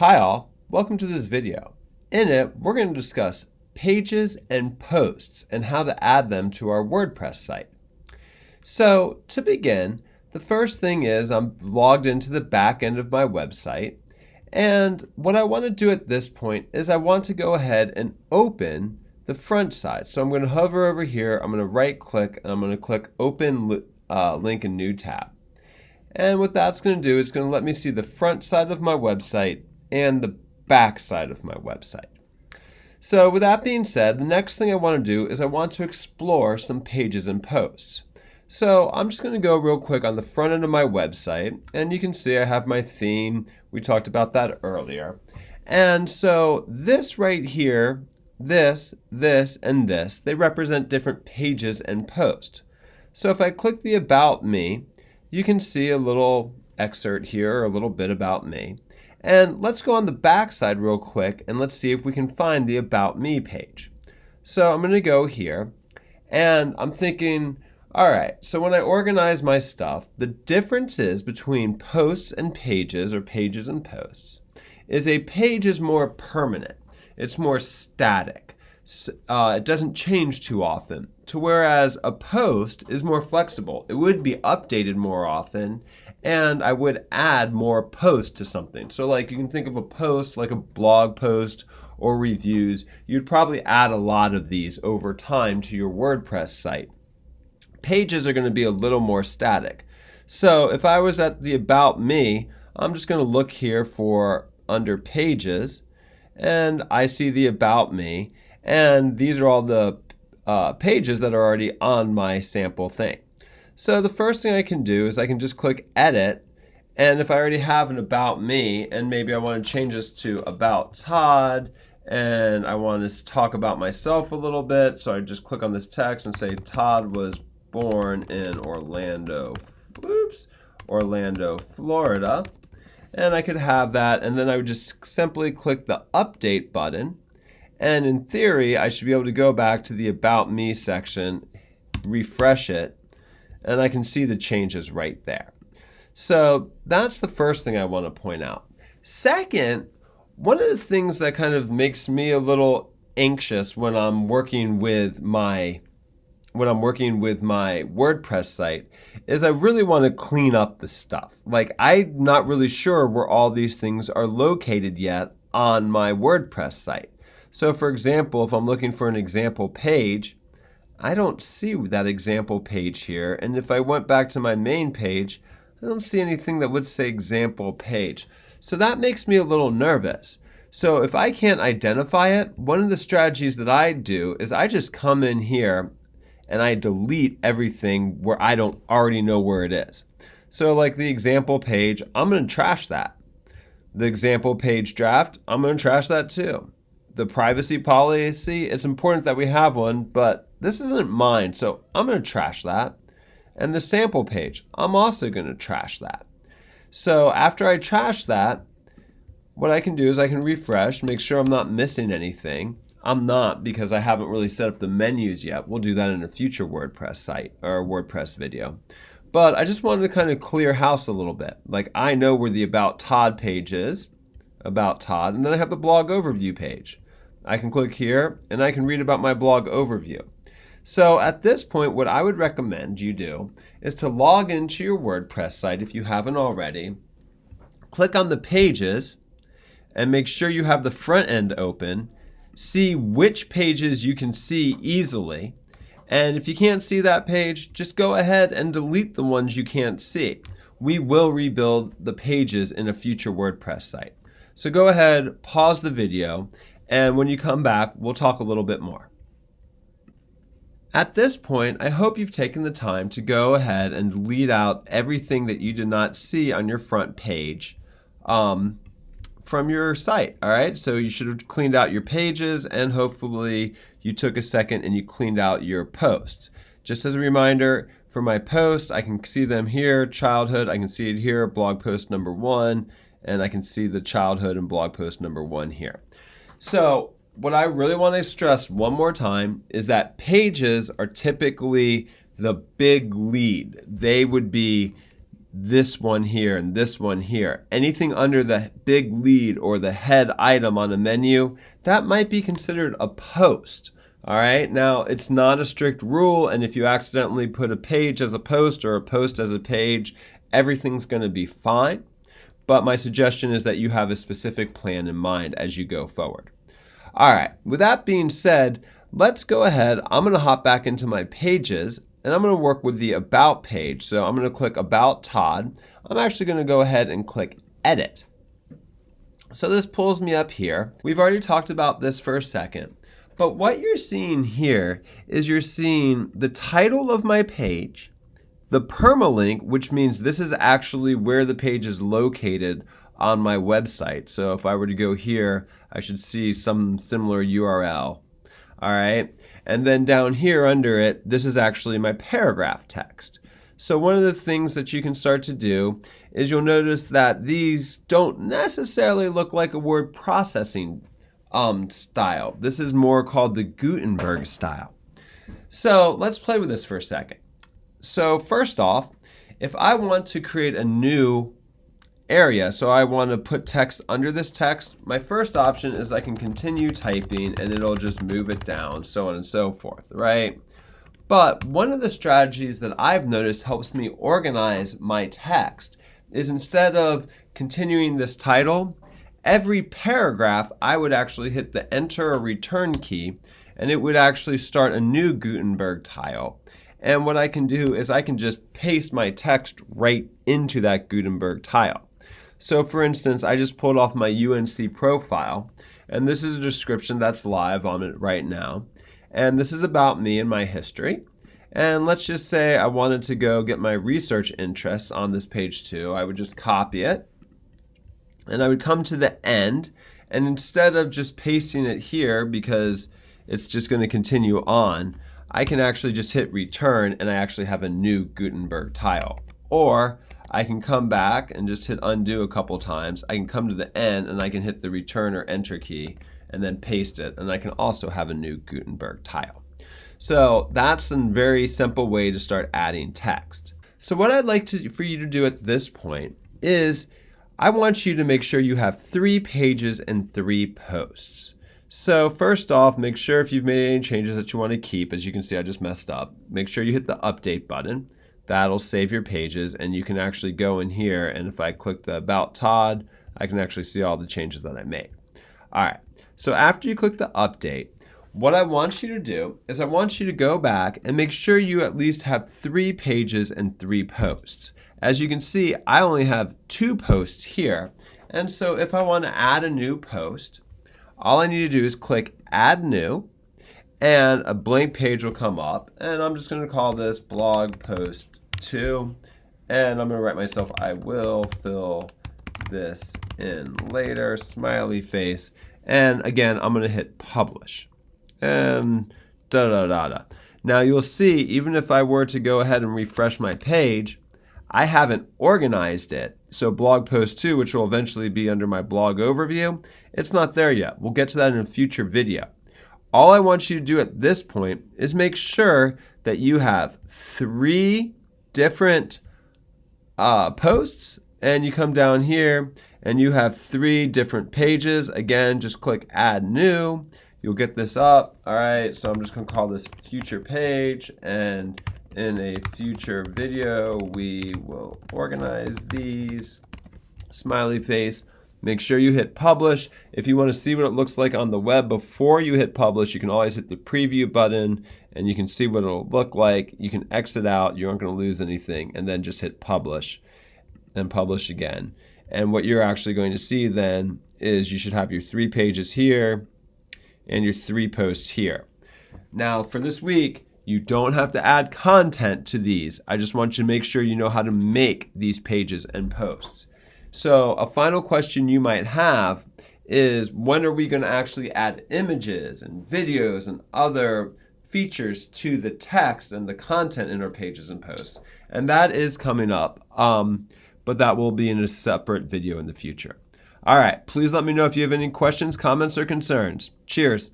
Hi all, welcome to this video. In it, we're going to discuss pages and posts and how to add them to our WordPress site. So to begin, the first thing is I'm logged into the back end of my website, and what I want to do at this point is I want to go ahead and open the front side. So I'm going to hover over here, I'm going to right click, and I'm going to click Open Link in New Tab. And what that's going to do is going to let me see the front side of my website and the back side of my website. So with that being said, the next thing I want to do is I want to explore some pages and posts. So I'm just going to go real quick on the front end of my website, and you can see I have my theme. We talked about that earlier. And so this right here, this, and this, they represent different pages and posts. So if I click the About Me, you can see a little excerpt here, a little bit about me. And let's go on the back side real quick and let's see if we can find the About Me page. So I'm going to go here and I'm thinking, all right, so when I organize my stuff, the differences between posts and pages, or pages and posts, is a page is more permanent. It's more static. It doesn't change too often, to whereas a post is more flexible. It would be updated more often, and I would add more posts to something. So like you can think of a post like a blog post or reviews. You'd probably add a lot of these over time to your WordPress site. Pages are going to be a little more static. So if I was at the About Me, I'm just going to look here for under Pages, and I see the About Me. And these are all the pages that are already on my sample thing. So the first thing I can do is I can just click Edit, and if I already have an About Me, and maybe I want to change this to About Todd, and I want to talk about myself a little bit, so I just click on this text and say Todd was born in Orlando, Florida, and I could have that, and then I would just simply click the Update button. And in theory, I should be able to go back to the About Me section, refresh it, and I can see the changes right there. So that's the first thing I want to point out. Second, one of the things that kind of makes me a little anxious when I'm working with my WordPress site is I really want to clean up the stuff. Like I'm not really sure where all these things are located yet on my WordPress site. So for example, if I'm looking for an example page, I don't see that example page here. And if I went back to my main page, I don't see anything that would say example page. So that makes me a little nervous. So if I can't identify it, one of the strategies that I do is I just come in here and I delete everything where I don't already know where it is. So like the example page, I'm going to trash that. The example page draft, I'm going to trash that too. The privacy policy, it's important that we have one, but this isn't mine, so I'm going to trash that. And the sample page, I'm also going to trash that. So after I trash that, what I can do is I can refresh, make sure I'm not missing anything. I'm not, because I haven't really set up the menus yet. We'll do that in a future WordPress site or WordPress video. But I just wanted to kind of clear house a little bit. Like I know where the About Todd page is, About Todd, and then I have the blog overview page. I can click here and I can read about my blog overview. So at this point, what I would recommend you do is to log into your WordPress site if you haven't already, click on the pages and make sure you have the front end open, see which pages you can see easily, and if you can't see that page, just go ahead and delete the ones you can't see. We will rebuild the pages in a future WordPress site. So go ahead, pause the video, and when you come back, we'll talk a little bit more. At this point, I hope you've taken the time to go ahead and delete out everything that you did not see on your front page from your site. All right, so you should have cleaned out your pages, and hopefully you took a second and you cleaned out your posts. Just as a reminder, for my posts, I can see them here, childhood, I can see it here, blog post number 1, and I can see the childhood and blog post number 1 here. So what I really want to stress one more time is that pages are typically the big lead. They would be this one here and this one here. Anything under the big lead or the head item on a menu, that might be considered a post. All right, now it's not a strict rule, and if you accidentally put a page as a post or a post as a page, everything's going to be fine. But my suggestion is that you have a specific plan in mind as you go forward. All right, with that being said, let's go ahead. I'm going to hop back into my pages, and I'm going to work with the About page. So I'm going to click About Todd. I'm actually going to go ahead and click Edit. So this pulls me up here. We've already talked about this for a second. But what you're seeing here is you're seeing the title of my page, the permalink, which means this is actually where the page is located on my website. So if I were to go here, I should see some similar URL. All right. And then down here under it, this is actually my paragraph text. So one of the things that you can start to do is you'll notice that these don't necessarily look like a word processing style. This is more called the Gutenberg style. So let's play with this for a second. So first off, if I want to create a new area, so I want to put text under this text, my first option is I can continue typing and it'll just move it down, so on and so forth, right? But one of the strategies that I've noticed helps me organize my text is instead of continuing this title, every paragraph, I would actually hit the enter or return key, and it would actually start a new Gutenberg tile. And what I can do is I can just paste my text right into that Gutenberg tile. So for instance, I just pulled off my UNC profile, and this is a description that's live on it right now. And this is about me and my history. And let's just say I wanted to go get my research interests on this page too. I would just copy it. And I would come to the end, and instead of just pasting it here because it's just going to continue on, I can actually just hit return and I actually have a new Gutenberg tile. Or I can come back and just hit undo a couple times. I can come to the end and I can hit the return or enter key and then paste it, and I can also have a new Gutenberg tile. So that's a very simple way to start adding text. So what I'd like for you to do at this point is I want you to make sure you have 3 pages and 3 posts. So first off, make sure if you've made any changes that you want to keep, as you can see I just messed up, make sure you hit the update button. That'll save your pages, and you can actually go in here, and if I click the About Todd, I can actually see all the changes that I made. All right, so after you click the update, what I want you to do is I want you to go back and make sure you at least have 3 pages and 3 posts. As you can see, I only have 2 posts here. And so if I want to add a new post, all I need to do is click Add New, and a blank page will come up. And I'm just going to call this Blog Post 2. And I'm going to write myself, I will fill this in later, smiley face. And again, I'm going to hit Publish. And da-da-da-da. Now you'll see, even if I were to go ahead and refresh my page, I haven't organized it. So blog post 2, which will eventually be under my blog overview, it's not there yet. We'll get to that in a future video. All I want you to do at this point is make sure that you have 3 different posts, and you come down here and you have 3 different pages. Again, just click Add New. You'll get this up. All right, so I'm just going to call this Future Page, and in a future video, we will organize these. Smiley face. Make sure you hit publish. If you want to see what it looks like on the web before you hit publish, you can always hit the preview button and you can see what it'll look like. You can exit out, you aren't going to lose anything, and then just hit publish and publish again. And what you're actually going to see then is you should have your 3 pages here and your 3 posts here. Now for this week, you don't have to add content to these. I just want you to make sure you know how to make these pages and posts. So a final question you might have is, when are we going to actually add images and videos and other features to the text and the content in our pages and posts? And that is coming up, but that will be in a separate video in the future. All right, please let me know if you have any questions, comments, or concerns. Cheers.